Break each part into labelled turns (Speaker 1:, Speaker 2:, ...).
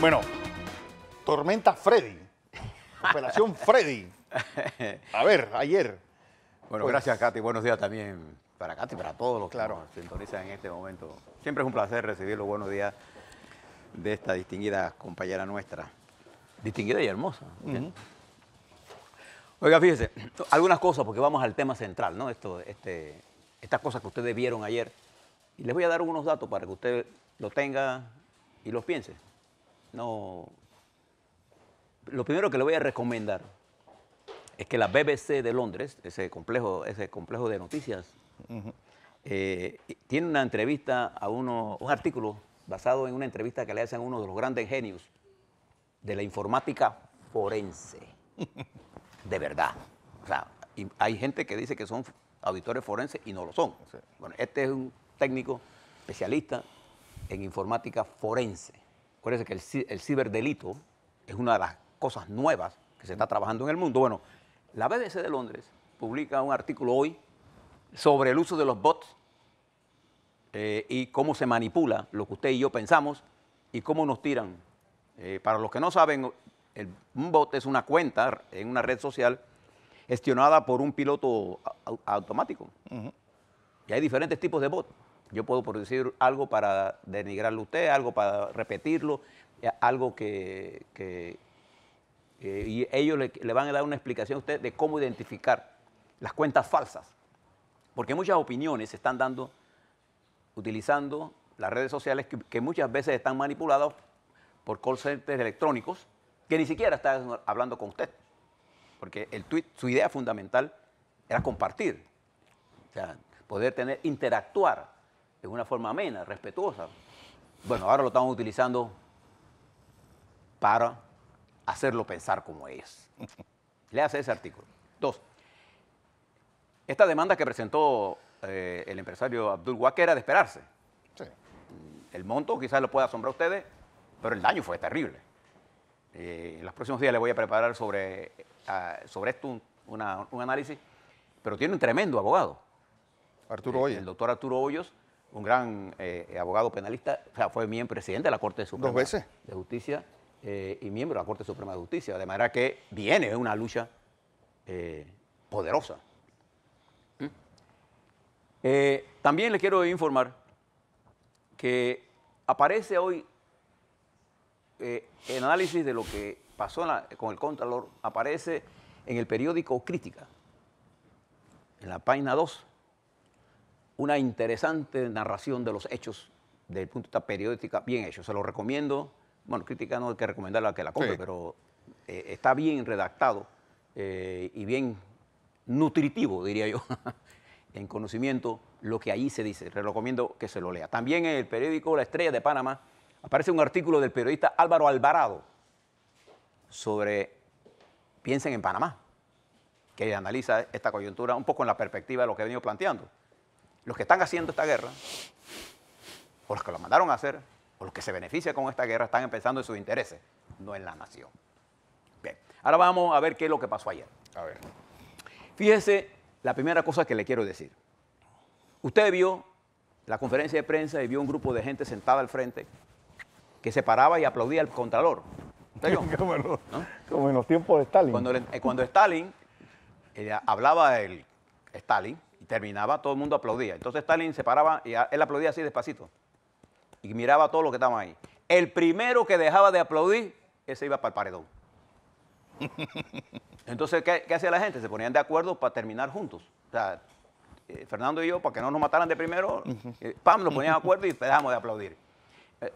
Speaker 1: Bueno, tormenta Freddy. Operación Freddy. A ver, ayer.
Speaker 2: Bueno,
Speaker 1: pues,
Speaker 2: gracias, Katy. Buenos días también para Katy y para todos los que
Speaker 1: Claro.
Speaker 2: nos sintonizan en este momento. Siempre es un placer recibir los buenos días de esta distinguida compañera nuestra. Distinguida y hermosa. ¿Bien? Oiga, fíjese, algunas cosas, porque vamos al tema central, ¿no? Estas cosas que ustedes vieron ayer. Y les voy a dar unos datos para que usted lo tenga y los piense. No. Lo primero que le voy a recomendar es que la BBC de Londres, ese complejo de noticias, tiene una entrevista un artículo basado en una entrevista que le hacen a uno de los grandes genios de la informática forense. De verdad. O sea, hay gente que dice que son auditores forenses y no lo son.
Speaker 1: Sí.
Speaker 2: Bueno, este es un técnico especialista en informática forense. Acuérdense que el ciberdelito es una de las cosas nuevas que se está trabajando en el mundo. Bueno, la BBC de Londres publica un artículo hoy sobre el uso de los bots y cómo se manipula lo que usted y yo pensamos y cómo nos tiran. Para los que no saben, un bot es una cuenta en una red social gestionada por un piloto automático. Y hay diferentes tipos de bots. Yo puedo producir algo para denigrarlo a usted, algo para repetirlo, algo y ellos le van a dar una explicación a usted de cómo identificar las cuentas falsas. Porque muchas opiniones se están dando utilizando las redes sociales que muchas veces están manipuladas por call centers electrónicos que ni siquiera están hablando con usted. Porque el tweet, su idea fundamental era compartir. O sea, poder interactuar de una forma amena, respetuosa. Bueno, ahora lo estamos utilizando para hacerlo pensar como es. Léase ese artículo. 2. Esta demanda que presentó el empresario Abdul Waqar era de esperarse.
Speaker 1: Sí.
Speaker 2: El monto quizás lo pueda asombrar a ustedes, pero el daño fue terrible. En los próximos días les voy a preparar sobre esto un análisis, pero tiene un tremendo abogado.
Speaker 1: Arturo Hoyos.
Speaker 2: El doctor Arturo Hoyos, un gran abogado penalista, o sea, fue miembro presidente de la Corte Suprema
Speaker 1: 2 veces.
Speaker 2: de Justicia y miembro de la Corte Suprema de Justicia, de manera que viene una lucha poderosa. También le quiero informar que aparece hoy el análisis de lo que pasó con el Contralor, aparece en el periódico Crítica, en la página 2, una interesante narración de los hechos desde el punto de vista periodística, bien hecho. Se lo recomiendo. Bueno, Crítica no hay que recomendarla a que la compre, sí, pero está bien redactado y bien nutritivo, diría yo, en conocimiento lo que allí se dice. Le recomiendo que se lo lea. También en el periódico La Estrella de Panamá aparece un artículo del periodista Álvaro Alvarado sobre Piensen en Panamá, que analiza esta coyuntura un poco en la perspectiva de lo que he venido planteando. Los que están haciendo esta guerra, o los que lo mandaron a hacer, o los que se benefician con esta guerra, están pensando en sus intereses, no en la nación. Bien, ahora vamos a ver qué es lo que pasó ayer.
Speaker 1: A ver.
Speaker 2: Fíjese la primera cosa que le quiero decir. Usted vio la conferencia de prensa y vio un grupo de gente sentada al frente que se paraba y aplaudía al Contralor. ¿Usted vio?
Speaker 1: ¿No?
Speaker 3: Como en los tiempos de Stalin.
Speaker 2: Cuando Stalin hablaba Stalin y terminaba, todo el mundo aplaudía. Entonces Stalin se paraba y él aplaudía así despacito y miraba a todos los que estaban ahí. El primero que dejaba de aplaudir, ese iba para el paredón. Entonces, ¿qué hacía la gente? Se ponían de acuerdo para terminar juntos. O sea, Fernando y yo, para que no nos mataran de primero, ¡pam!, nos ponían de acuerdo y dejamos de aplaudir.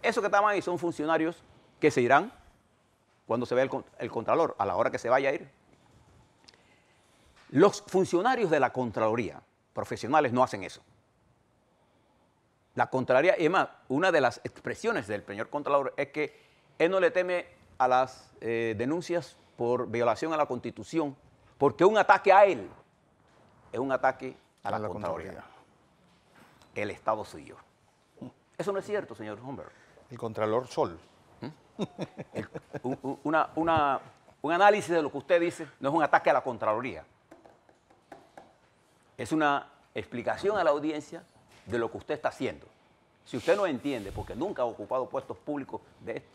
Speaker 2: Esos que estaban ahí son funcionarios que se irán cuando se vea el Contralor, a la hora que se vaya a ir. Los funcionarios de la Contraloría profesionales no hacen eso. La Contraloría, y además, una de las expresiones del señor Contralor es que él no le teme a las denuncias por violación a la Constitución, porque un ataque a él es un ataque a la Contraloría. El Estado soy yo. Eso no es cierto, señor Humbert.
Speaker 1: El Contralor Sol.
Speaker 2: Un análisis de lo que usted dice no es un ataque a la Contraloría. Es una explicación a la audiencia de lo que usted está haciendo. Si usted no entiende, porque nunca ha ocupado puestos públicos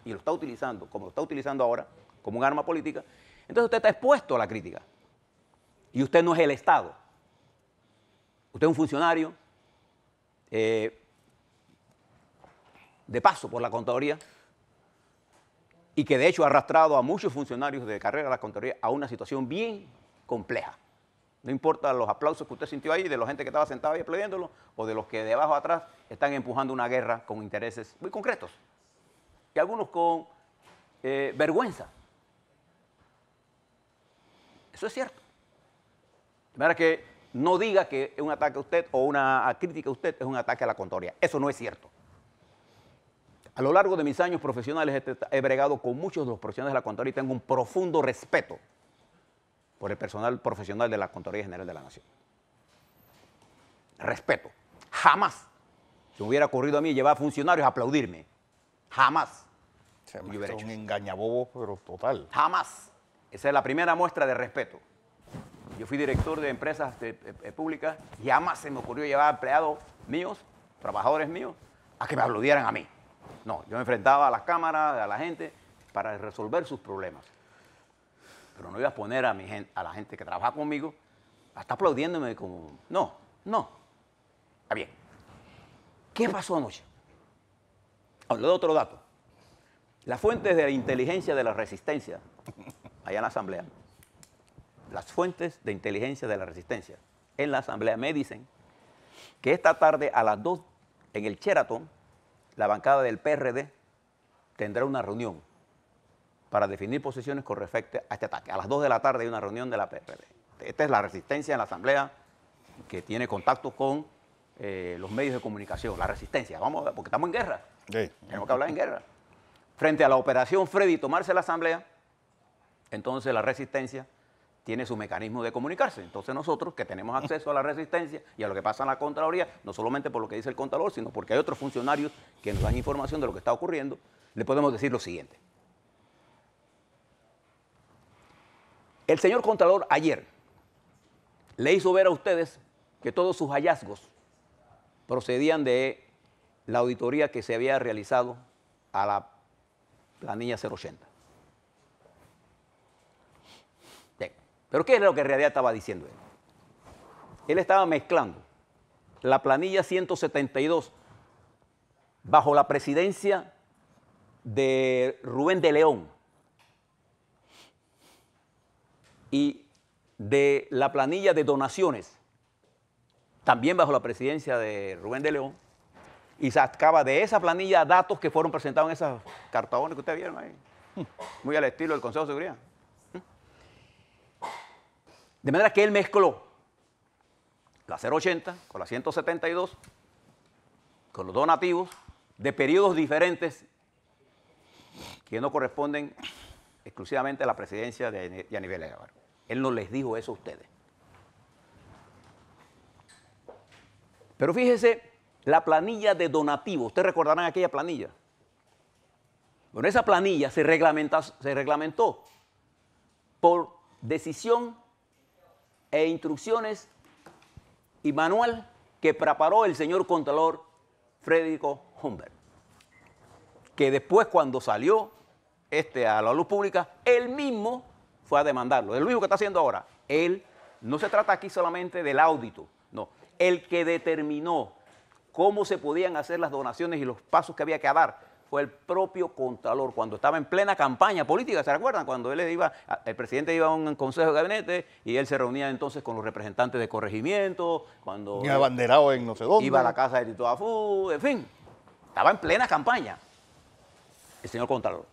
Speaker 2: y lo está utilizando, como lo está utilizando ahora, como un arma política, entonces usted está expuesto a la crítica. Y usted no es el Estado. Usted es un funcionario de paso por la contaduría y que de hecho ha arrastrado a muchos funcionarios de carrera de la contaduría a una situación bien compleja. No importa los aplausos que usted sintió ahí, de la gente que estaba sentada ahí aplaudiéndolo, o de los que de abajo atrás están empujando una guerra con intereses muy concretos. Y algunos con vergüenza. Eso es cierto. De manera que no diga que un ataque a usted o una crítica a usted es un ataque a la contaduría. Eso no es cierto. A lo largo de mis años profesionales he bregado con muchos de los profesionales de la contaduría y tengo un profundo respeto por el personal profesional de la Contraloría General de la Nación. Respeto. Jamás se me hubiera ocurrido a mí llevar a funcionarios a aplaudirme. Jamás.
Speaker 1: Se me hizo un engañabobo, pero total.
Speaker 2: Jamás. Esa es la primera muestra de respeto. Yo fui director de empresas públicas y jamás se me ocurrió llevar a empleados míos, trabajadores míos, a que me aplaudieran a mí. No, yo me enfrentaba a las cámaras, a la gente, para resolver sus problemas. Pero no iba a poner a la gente que trabaja conmigo hasta aplaudiéndome como... No, no. Está bien. ¿Qué pasó anoche? Le doy otro dato. Las fuentes de la inteligencia de la resistencia, allá en la Asamblea, las fuentes de inteligencia de la resistencia en la Asamblea me dicen que esta tarde a las 2 en el Sheraton, la bancada del PRD tendrá una reunión para definir posiciones con respecto a este ataque. A las 2 de la tarde hay una reunión de la PRD. Esta es la resistencia en la Asamblea que tiene contacto con los medios de comunicación, la resistencia. Vamos, porque estamos en guerra.
Speaker 1: Sí.
Speaker 2: Tenemos que hablar en guerra. Frente a la operación Freddy tomarse la Asamblea, entonces la resistencia tiene su mecanismo de comunicarse. Entonces nosotros, que tenemos acceso a la resistencia y a lo que pasa en la Contraloría, no solamente por lo que dice el Contralor, sino porque hay otros funcionarios que nos dan información de lo que está ocurriendo, le podemos decir lo siguiente. El señor Contralor ayer le hizo ver a ustedes que todos sus hallazgos procedían de la auditoría que se había realizado a la planilla 080. Bien. Pero ¿qué es lo que en realidad estaba diciendo él? Él estaba mezclando la planilla 172 bajo la presidencia de Rubén de León y de la planilla de donaciones, también bajo la presidencia de Rubén de León, y sacaba de esa planilla datos que fueron presentados en esas cartabones que ustedes vieron ahí, muy al estilo del Consejo de Seguridad. De manera que él mezcló la 080 con la 172, con los donativos, de periodos diferentes que no corresponden exclusivamente a la presidencia de Aníbal Guevara. Él no les dijo eso a ustedes. Pero fíjese, la planilla de donativos, ustedes recordarán aquella planilla. Bueno, esa planilla se reglamentó por decisión e instrucciones y manual que preparó el señor Contralor Frederico Humbert, que después, cuando salió a la luz pública, él mismo fue a demandarlo. Es lo mismo que está haciendo ahora. Él, no se trata aquí solamente del audito, no. El que determinó cómo se podían hacer las donaciones y los pasos que había que dar fue el propio Contralor, cuando estaba en plena campaña política. ¿Se recuerdan? Cuando el presidente iba a un consejo de gabinete y él se reunía entonces con los representantes de corregimiento, cuando
Speaker 1: Y abanderado en no sé dónde.
Speaker 2: iba a la casa de Tito Afú, en fin, estaba en plena campaña el señor Contralor.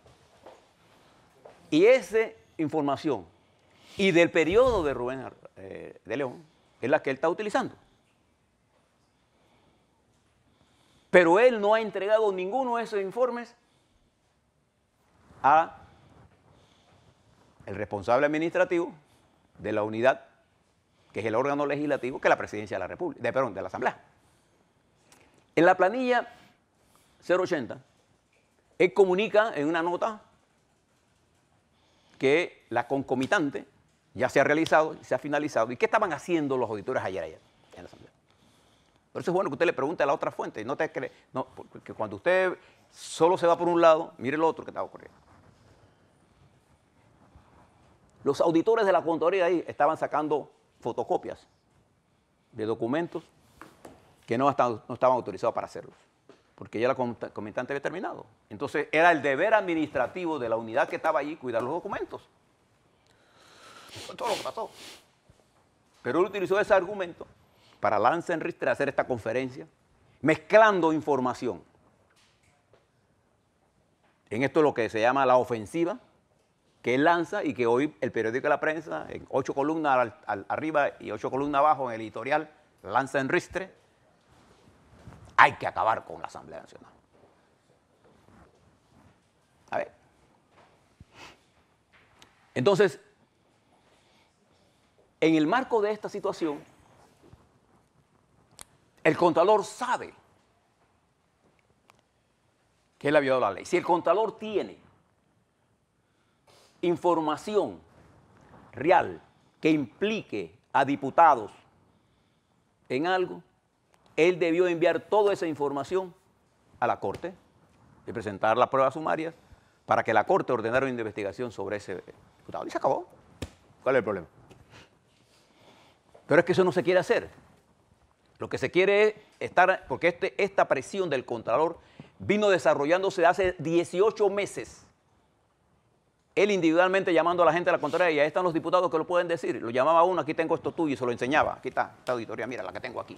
Speaker 2: Y esa información, y del periodo de Rubén de León, es la que él está utilizando. Pero él no ha entregado ninguno de esos informes a el responsable administrativo de la unidad, que es el órgano legislativo, que es la presidencia de la República, de la Asamblea. En la planilla 080, él comunica en una nota que la concomitante ya se ha realizado, se ha finalizado. ¿Y qué estaban haciendo los auditores ayer en la Asamblea? Por eso es bueno que usted le pregunte a la otra fuente. No te cree, no, porque cuando usted solo se va por un lado, mire el otro que está ocurriendo. Los auditores de la Contraloría ahí estaban sacando fotocopias de documentos que no estaban autorizados para hacerlos, porque ya la comitante había terminado. Entonces era el deber administrativo de la unidad que estaba allí cuidar los documentos. Eso fue todo lo que pasó. Pero él utilizó ese argumento para Lance en Richter hacer esta conferencia, mezclando información. En esto es lo que se llama la ofensiva, que él lanza y que hoy el periódico de La Prensa, en 8 columnas arriba y 8 columnas abajo en el editorial, lanza en Richter, hay que acabar con la Asamblea Nacional. A ver. Entonces, en el marco de esta situación, el Contralor sabe que él ha violado la ley. Si el Contralor tiene información real que implique a diputados en algo, él debió enviar toda esa información a la Corte y presentar las pruebas sumarias para que la Corte ordenara una investigación sobre ese diputado. Y se acabó. ¿Cuál es el problema? Pero es que eso no se quiere hacer. Lo que se quiere es estar, porque esta presión del Contralor vino desarrollándose hace 18 meses. Él individualmente llamando a la gente de la Contraloría, y ahí están los diputados que lo pueden decir. Lo llamaba uno, aquí tengo esto tuyo, y se lo enseñaba. Aquí está, esta auditoría, mira la que tengo aquí.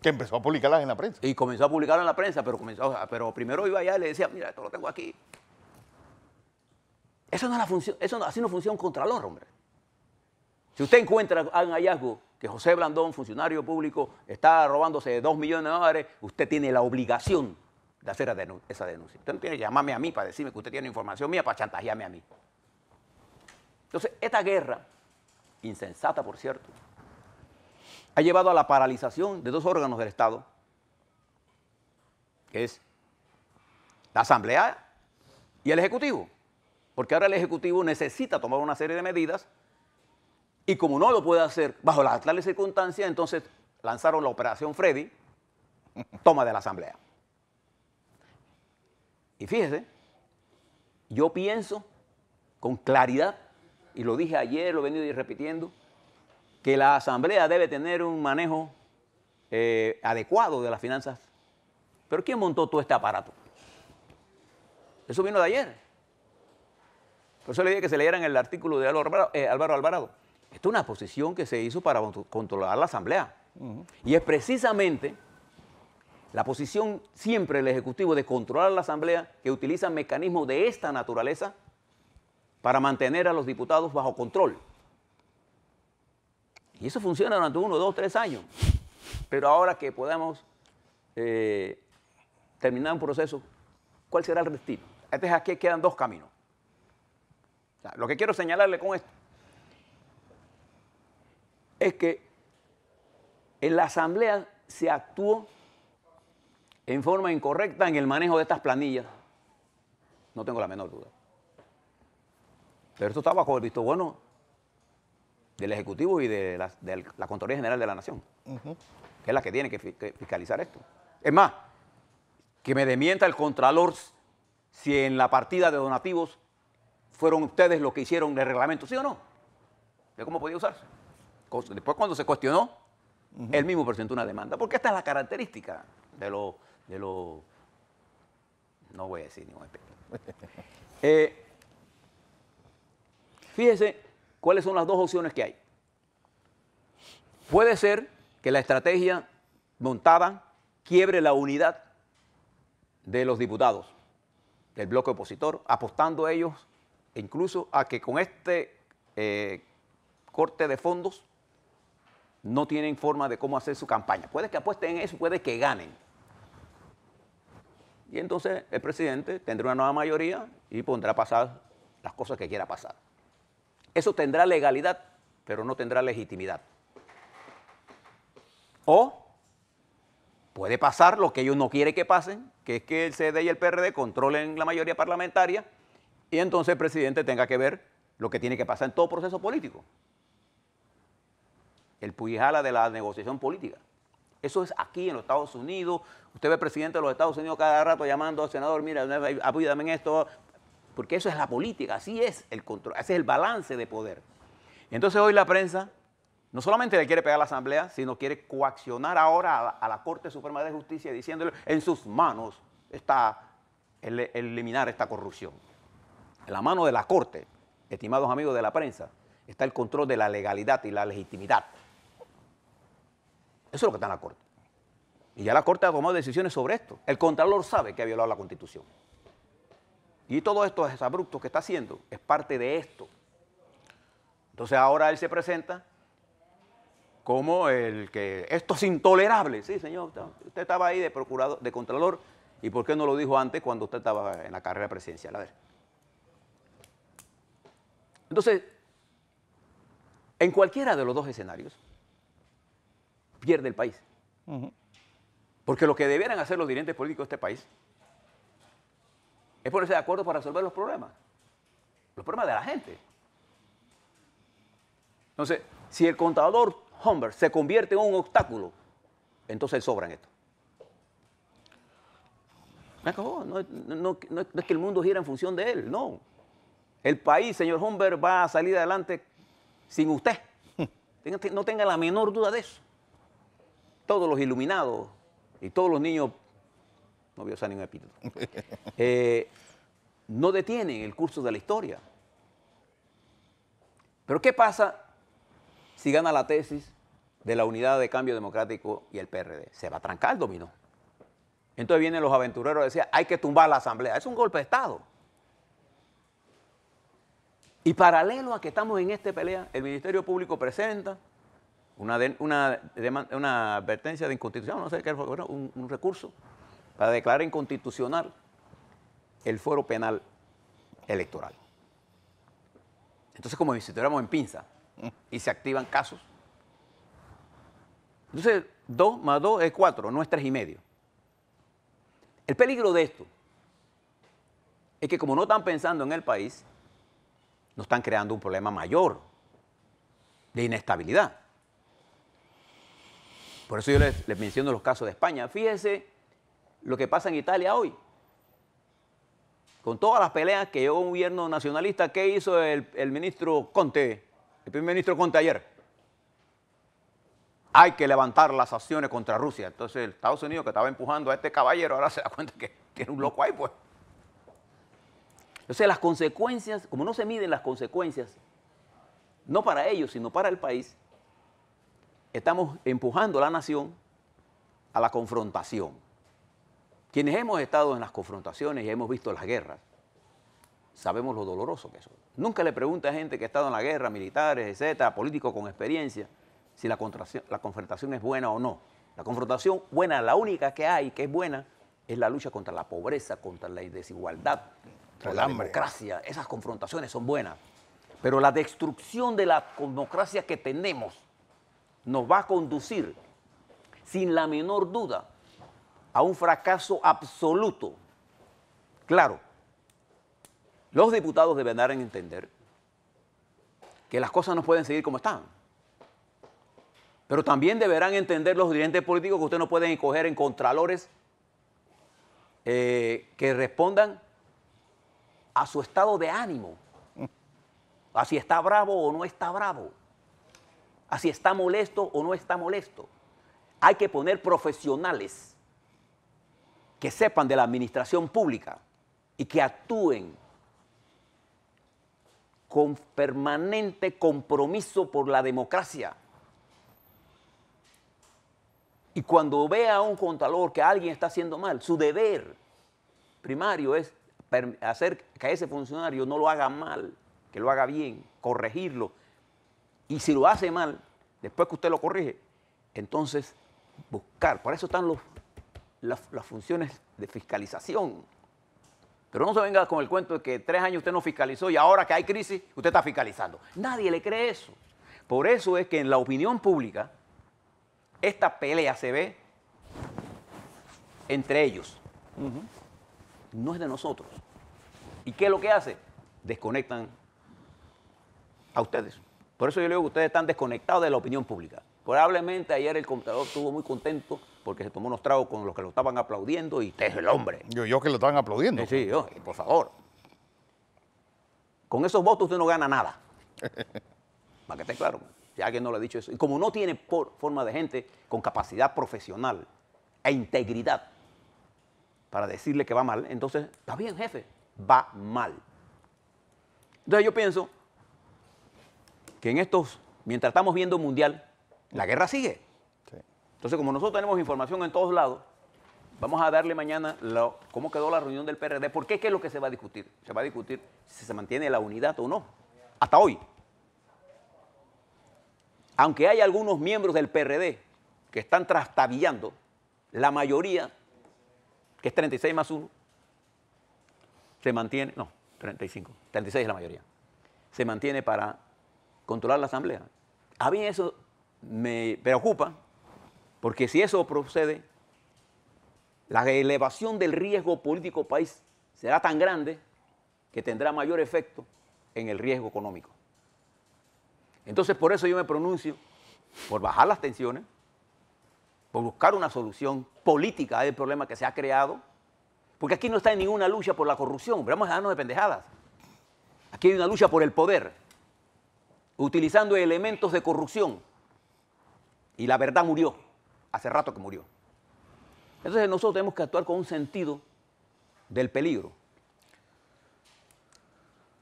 Speaker 1: Que empezó a publicarlas en la prensa.
Speaker 2: Y comenzó a publicarla en la prensa, pero primero iba allá y le decía, mira, esto lo tengo aquí. Eso no es la función, así no funciona un Contralor, hombre. Si usted encuentra un hallazgo que José Blandón, funcionario público, está robándose $2 millones, usted tiene la obligación de hacer esa denuncia. Usted no tiene que llamarme a mí para decirme que usted tiene información mía para chantajearme a mí. Entonces, esta guerra, insensata por cierto, ha llevado a la paralización de 2 órganos del Estado, que es la Asamblea y el Ejecutivo. Porque ahora el Ejecutivo necesita tomar una serie de medidas y como no lo puede hacer bajo las actuales circunstancias, entonces lanzaron la Operación Freddy, toma de la Asamblea. Y fíjese, yo pienso con claridad, y lo dije ayer, lo he venido repitiendo, que la Asamblea debe tener un manejo adecuado de las finanzas. ¿Pero quién montó todo este aparato? Eso vino de ayer. Por eso le dije que se leyeran el artículo de Álvaro Alvarado. Esta es una posición que se hizo para controlar la Asamblea. Y es precisamente la posición siempre del Ejecutivo de controlar la Asamblea que utiliza mecanismos de esta naturaleza para mantener a los diputados bajo control. Y eso funciona durante 1, 2, 3 años. Pero ahora que podamos terminar un proceso, ¿cuál será el destino? Entonces aquí quedan 2 caminos. O sea, lo que quiero señalarle con esto es que en la Asamblea se actuó en forma incorrecta en el manejo de estas planillas. No tengo la menor duda. Pero esto está bajo el visto bueno del Ejecutivo y de la Contraloría General de la Nación, que es la que tiene que fiscalizar esto. Es más, que me desmienta el Contralor si en la partida de donativos fueron ustedes los que hicieron el reglamento, ¿sí o no? ¿De cómo podía usarse? Después cuando se cuestionó, él mismo presentó una demanda, porque esta es la característica de lo no voy a decir ningún aspecto. Fíjese cuáles son las 2 opciones que hay. Puede ser que la estrategia montada quiebre la unidad de los diputados del bloque opositor, apostando ellos incluso a que con este corte de fondos no tienen forma de cómo hacer su campaña. Puede que apuesten en eso, puede que ganen. Y entonces el presidente tendrá una nueva mayoría y pondrá a pasar las cosas que quiera pasar. Eso tendrá legalidad, pero no tendrá legitimidad. O puede pasar lo que ellos no quieren que pasen, que es que el CD y el PRD controlen la mayoría parlamentaria y entonces el presidente tenga que ver lo que tiene que pasar en todo proceso político. El puyjala de la negociación política. Eso es aquí en los Estados Unidos. Usted ve al presidente de los Estados Unidos cada rato llamando al senador, mira, apóyame en esto, porque eso es la política, así es el control, ese es el balance de poder. Entonces hoy la prensa no solamente le quiere pegar a la Asamblea, sino quiere coaccionar ahora a la Corte Suprema de Justicia diciéndole, en sus manos está eliminar esta corrupción. En la mano de la Corte, estimados amigos de la prensa, está el control de la legalidad y la legitimidad. Eso es lo que está en la Corte. Y ya la Corte ha tomado decisiones sobre esto. El Contralor sabe que ha violado la Constitución. Y todo esto es abrupto que está haciendo, es parte de esto. Entonces ahora él se presenta como el que esto es intolerable. Sí, señor, usted estaba ahí de procurador, de Contralor, ¿y por qué no lo dijo antes cuando usted estaba en la carrera presidencial? A ver. Entonces, en cualquiera de los dos escenarios, pierde el país. Porque lo que debieran hacer los dirigentes políticos de este país es ponerse de acuerdo para resolver los problemas de la gente. Entonces, si el contador Humbert se convierte en un obstáculo, entonces él sobra en esto. Me acabó. No es que el mundo gira en función de él, no. El país, señor Humbert, va a salir adelante sin usted. No tenga la menor duda de eso. Todos los iluminados y todos los niños, no voy a usar ningún epíteto, no detienen el curso de la historia. Pero ¿qué pasa si gana la tesis de la Unidad de Cambio Democrático y el PRD? Se va a trancar el dominó. Entonces vienen los aventureros y decían, hay que tumbar la Asamblea. Es un golpe de Estado. Y paralelo a que estamos en esta pelea, el Ministerio Público presenta una advertencia de inconstitucional, no sé qué, un recurso para declarar inconstitucional el fuero penal electoral. Entonces, como si estuviéramos en pinza y se activan casos. Entonces, 2 más 2 es 4, no es 3,5. El peligro de esto es que como no están pensando en el país, nos están creando un problema mayor de inestabilidad. Por eso yo les menciono los casos de España. Fíjese lo que pasa en Italia hoy. Con todas las peleas que llevó un gobierno nacionalista, ¿qué hizo el ministro Conte, el primer ministro Conte ayer? Hay que levantar las sanciones contra Rusia. Entonces el Estados Unidos, que estaba empujando a este caballero, ahora se da cuenta que era un loco ahí, pues. Entonces las consecuencias, como no se miden las consecuencias, no para ellos, sino para el país, estamos empujando a la nación a la confrontación. Quienes hemos estado en las confrontaciones y hemos visto las guerras, sabemos lo doloroso que es. Nunca le pregunta a gente que ha estado en la guerra, militares, etcétera, políticos con experiencia, si la confrontación es buena o no. La confrontación buena, la única que hay que es buena, es la lucha contra la pobreza, contra la desigualdad, contra la democracia. Esas confrontaciones son buenas. Pero la destrucción de la democracia que tenemos nos va a conducir, sin la menor duda, a un fracaso absoluto. Claro, los diputados deberán entender que las cosas no pueden seguir como están. Pero también deberán entender los dirigentes políticos que ustedes no pueden escoger en contralores que respondan a su estado de ánimo, a si está bravo o no está bravo, a si está molesto o no está molesto. Hay que poner profesionales que sepan de la administración pública y que actúen con permanente compromiso por la democracia. Y cuando vea a un contralor que alguien está haciendo mal, su deber primario es hacer que ese funcionario no lo haga mal, que lo haga bien, corregirlo. Y si lo hace mal, después que usted lo corrige, entonces buscar. Por eso están las funciones de fiscalización. Pero no se venga con el cuento de que 3 años usted no fiscalizó y ahora que hay crisis, usted está fiscalizando. Nadie le cree eso. Por eso es que en la opinión pública, esta pelea se ve entre ellos. No es de nosotros. ¿Y qué es lo que hace? Desconectan a ustedes. Por eso yo le digo que ustedes están desconectados de la opinión pública. Probablemente ayer el Contralor estuvo muy contento porque se tomó unos tragos con los que lo estaban aplaudiendo y usted es el hombre.
Speaker 1: Yo que lo estaban aplaudiendo.
Speaker 2: Sí, por favor. Con esos votos usted no gana nada. Para que esté claro, si alguien no le ha dicho eso. Y como no tiene forma de gente con capacidad profesional e integridad para decirle que va mal, entonces, está bien, jefe, va mal. Entonces yo pienso que en estos, mientras estamos viendo mundial, la guerra sigue.
Speaker 1: Sí.
Speaker 2: Entonces, como nosotros tenemos información en todos lados, vamos a darle mañana cómo quedó la reunión del PRD. ¿Por qué? ¿Qué es lo que se va a discutir? Se va a discutir si se mantiene la unidad o no. Hasta hoy. Aunque hay algunos miembros del PRD que están trastabillando, la mayoría, que es 36 más 1, se mantiene, no, 35, 36 es la mayoría, se mantiene para controlar la Asamblea. A mí eso me preocupa, porque si eso procede, la elevación del riesgo político país será tan grande que tendrá mayor efecto en el riesgo económico. Entonces, por eso yo me pronuncio por bajar las tensiones, por buscar una solución política al problema que se ha creado, porque aquí no está en ninguna lucha por la corrupción, pero vamos a darnos de pendejadas. Aquí hay una lucha por el poder, utilizando elementos de corrupción, y la verdad murió, hace rato que murió. Entonces nosotros tenemos que actuar con un sentido del peligro,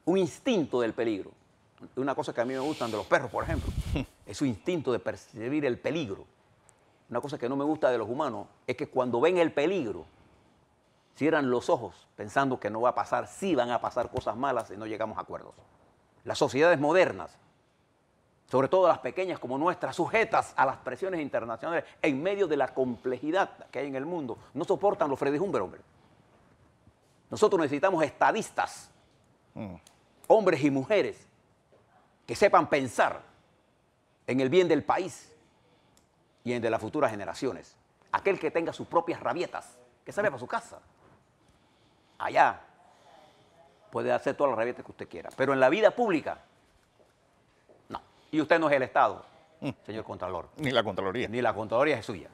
Speaker 2: un instinto del peligro. Una cosa que a mí me gustan de los perros, por ejemplo, es su instinto de percibir el peligro. Una cosa que no me gusta de los humanos es que cuando ven el peligro, cierran los ojos pensando que no va a pasar, sí van a pasar cosas malas si no llegamos a acuerdos. Las sociedades modernas, sobre todo las pequeñas como nuestras, sujetas a las presiones internacionales en medio de la complejidad que hay en el mundo, no soportan los Freddy Humber, hombre. Nosotros necesitamos estadistas, hombres y mujeres, que sepan pensar en el bien del país y en el de las futuras generaciones. Aquel que tenga sus propias rabietas, que se vaya para su casa. Allá puede hacer todas las rabietas que usted quiera, pero en la vida pública, no. Y usted no es el Estado, señor Contralor.
Speaker 1: Ni la Contraloría.
Speaker 2: Ni la Contraloría es suya.